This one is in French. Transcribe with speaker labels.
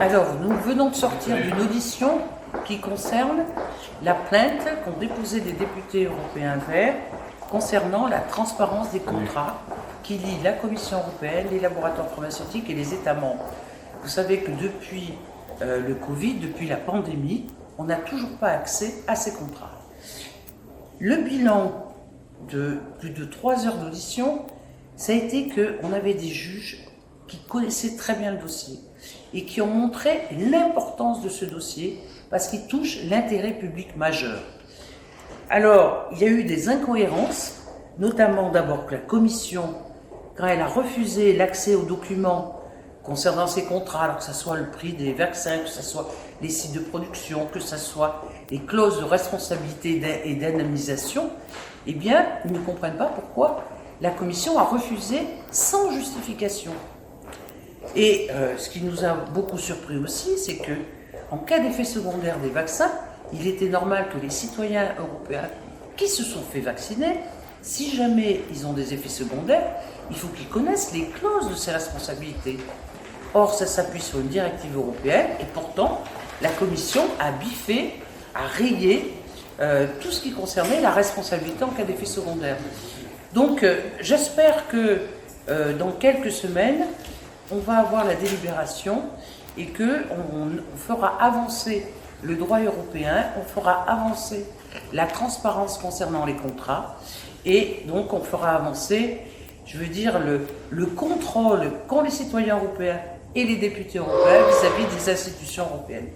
Speaker 1: Alors, nous venons de sortir d'une audition qui concerne la plainte qu'ont déposée des députés européens verts concernant la transparence des contrats qui lient la Commission européenne, les laboratoires pharmaceutiques et les États membres. Vous savez que depuis le Covid, depuis la pandémie, on n'a toujours pas accès à ces contrats. Le bilan de plus de 3 heures d'audition, ça a été qu'on avait des juges qui connaissaient très bien le dossier et qui ont montré l'importance de ce dossier parce qu'il touche l'intérêt public majeur. Alors, il y a eu des incohérences, notamment d'abord que la Commission, quand elle a refusé l'accès aux documents concernant ces contrats, alors que ce soit le prix des vaccins, que ce soit les sites de production, que ce soit les clauses de responsabilité et d'indemnisation, eh bien, ils ne comprennent pas pourquoi la Commission a refusé sans justification. Et ce qui nous a beaucoup surpris aussi, c'est que en cas d'effet secondaire des vaccins, il était normal que les citoyens européens qui se sont fait vacciner, si jamais ils ont des effets secondaires, il faut qu'ils connaissent les clauses de ces responsabilités. Or, ça s'appuie sur une directive européenne et pourtant, la Commission a biffé, a rayé tout ce qui concernait la responsabilité en cas d'effet secondaire. Donc, j'espère que dans quelques semaines, on va avoir la délibération et qu'on fera avancer le droit européen, on fera avancer la transparence concernant les contrats et donc on fera avancer, je veux dire, le contrôle qu'ont les citoyens européens et les députés européens vis-à-vis des institutions européennes.